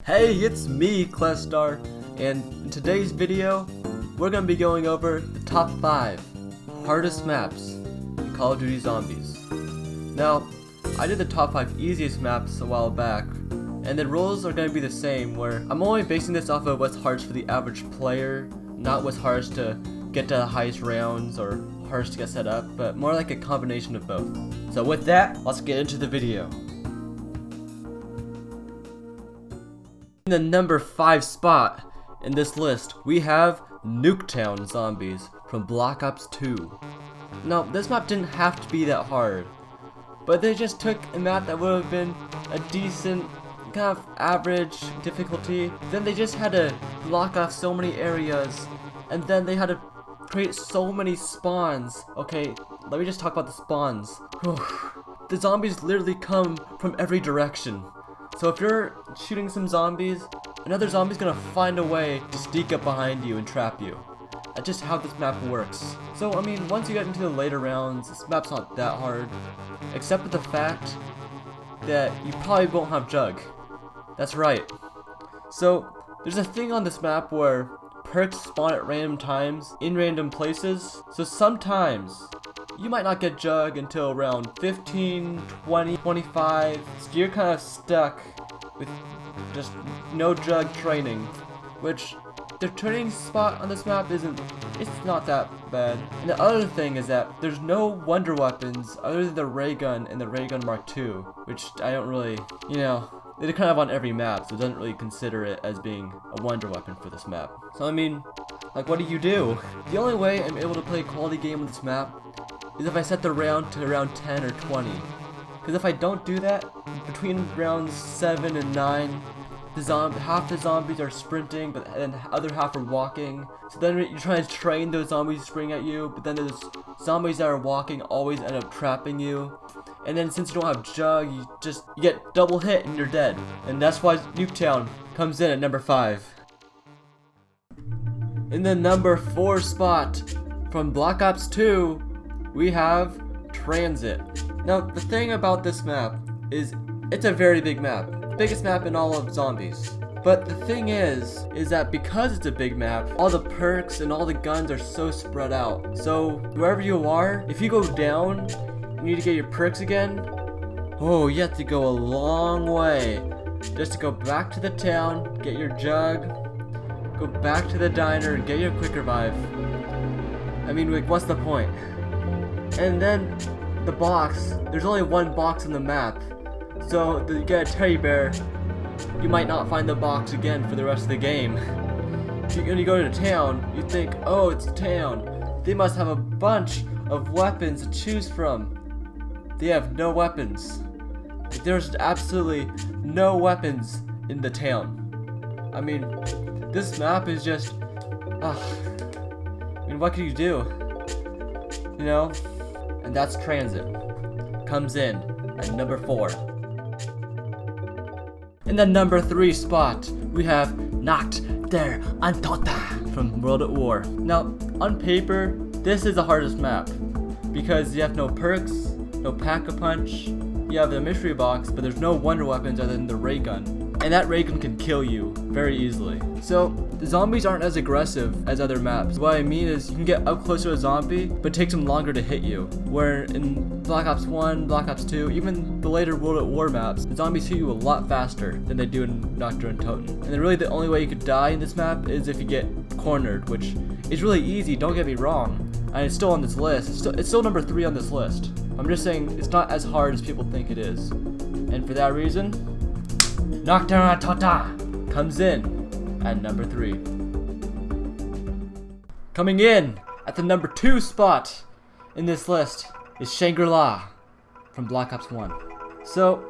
Hey, it's me, Cleystar, and in today's video, we're going to be going over the top 5 hardest maps in Call of Duty Zombies. Now, I did the top 5 easiest maps a while back, and the rules are going to be the same, where I'm only basing this off of what's hardest for the average player, not what's hardest to get to the highest rounds or hardest to get set up, but more like a combination of both. So with that, let's get into the video. In the number 5 spot in this list, we have Nuketown Zombies from Black Ops 2. Now, this map didn't have to be that hard, but they just took a map that would have been a decent, kind of average difficulty. Then they just had to block off so many areas, and then they had to create so many spawns. Okay, let me just talk about the spawns. The zombies literally come from every direction. So if you're shooting some zombies, another zombie's gonna find a way to sneak up behind you and trap you. That's just how this map works. So I mean, once you get into the later rounds, this map's not that hard, except for the fact that you probably won't have Jug. That's right. So there's a thing on this map where perks spawn at random times in random places. So sometimes you might not get Jug until around 15, 20, 25, so you're kind of stuck with just no Jug training, which the training spot on this map it's not that bad. And the other thing is that there's no wonder weapons other than the ray gun and the ray gun Mark II, which I don't really, they're kind of on every map, so it doesn't really consider it as being a wonder weapon for this map. So I mean, like, what do? The only way I'm able to play a quality game on this map is if I set the round to around 10 or 20. Because if I don't do that, between rounds 7 and 9, half the zombies are sprinting, but then the other half are walking. So then you're trying to train those zombies to spring at you, but then those zombies that are walking always end up trapping you. And then since you don't have Jug, you get double hit and you're dead. And that's why Nuketown comes in at number 5. In the number 4 spot from Black Ops 2, we have Transit. Now, the thing about this map is it's a very big map. The biggest map in all of Zombies. But the thing is that because it's a big map, all the perks and all the guns are so spread out. So wherever you are, if you go down, you need to get your perks again. Oh, you have to go a long way just to go back to the town, get your Jug, go back to the diner and get your quick revive. I mean, like, what's the point? And then the box, there's only one box on the map. So you get a teddy bear, you might not find the box again for the rest of the game. When you go to town, you think, oh, it's town. They must have a bunch of weapons to choose from. They have no weapons. There's absolutely no weapons in the town. I mean, this map is just, I mean, what can you do? And that's Transit. Comes in at number 4. In the number 3 spot, we have Knockdown from World at War. Now, on paper, this is the hardest map because you have no perks, no pack-a-punch, you have the mystery box, but there's no wonder weapons other than the ray gun. And that ray gun can kill you very easily. So, the zombies aren't as aggressive as other maps. What I mean is, you can get up close to a zombie, but it takes them longer to hit you. Where in Black Ops 1, Black Ops 2, even the later World at War maps, the zombies hit you a lot faster than they do in Knockdown and Toten. And then really the only way you could die in this map is if you get cornered, which is really easy, don't get me wrong. And it's still on this list. It's still number 3 on this list. I'm just saying, it's not as hard as people think it is. And for that reason, Knockdown comes in at number 3. Coming in at the number 2 spot in this list is ShangriLa from Black Ops 1. So,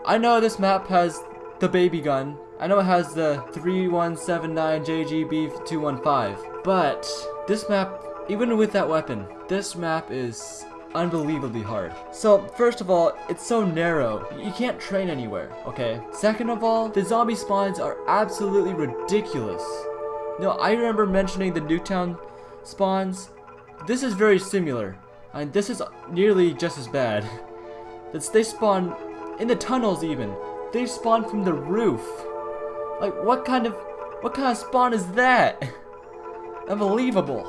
I know this map has the baby gun. I know it has the 3179 JGB215. But this map, even with that weapon, this map is unbelievably hard. So first of all, it's so narrow, you can't train anywhere, okay? Second of all, the zombie spawns are absolutely ridiculous. Now, I remember mentioning the Nuketown spawns. This is very similar, and this is nearly just as bad. They spawn in the tunnels even. They spawn from the roof. Like, what kind of spawn is that? Unbelievable.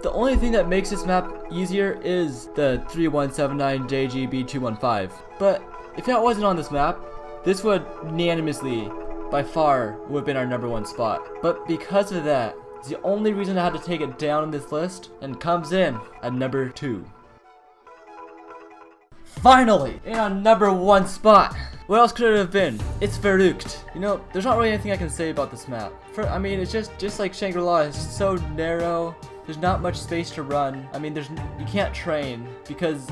The only thing that makes this map easier is the 3179JGB215. But if that wasn't on this map, this would unanimously, by far, would have been our #1 spot. But because of that, it's the only reason I had to take it down in this list, and comes in at number 2. Finally, in our #1 spot. What else could it have been? It's verrückt. You know, there's not really anything I can say about this map. I mean, it's just like ShangriLa. It's so narrow. There's not much space to run. I mean, you can't train because,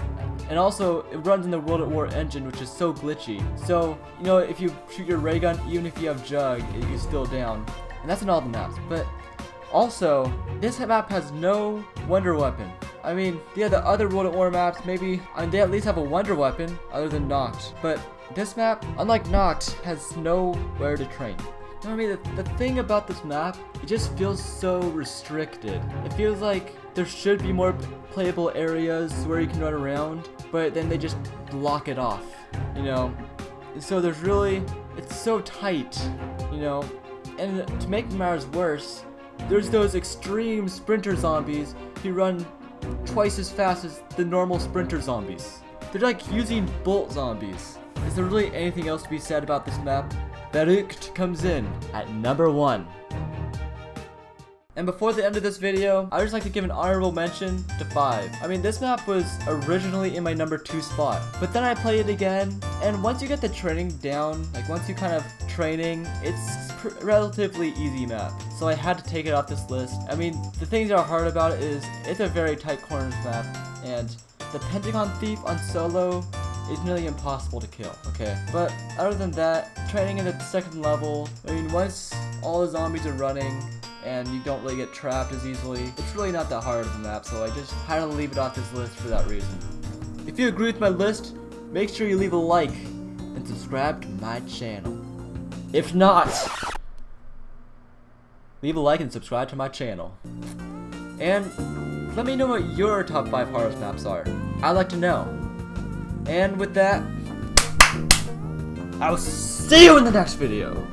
and also it runs in the World at War engine, which is so glitchy. So, you know, if you shoot your ray gun, even if you have Jug, you're still down. And that's in all the maps. But also, this map has no wonder weapon. I mean, yeah, the other World at War maps, maybe, they at least have a wonder weapon other than Noct. But this map, unlike Noct, has nowhere to train. You know what I mean? The thing about this map, it just feels so restricted. It feels like there should be more playable areas where you can run around, but then they just block it off, you know? So there's really, it's so tight, you know? And to make matters worse, there's those extreme sprinter zombies who run twice as fast as the normal sprinter zombies. They're like using bolt zombies. Is there really anything else to be said about this map? Verrückt comes in at #1. And before the end of this video, I'd just like to give an honorable mention to 5. I mean, this map was originally in my #2 spot, but then I played it again, and once you get the training down, like once you kind of training, it's relatively easy map. So I had to take it off this list. I mean, the things that are hard about it is it's a very tight corners map, and the Pentagon Thief on solo is nearly impossible to kill, okay? But other than that, training in the 2nd level, I mean, once all the zombies are running and you don't really get trapped as easily, it's really not that hard of a map, so I just had to leave it off this list for that reason. If you agree with my list, make sure you leave a like and subscribe to my channel. If not, leave a like and subscribe to my channel. And let me know what your top 5 hardest maps are. I'd like to know. And with that, I'll see you in the next video.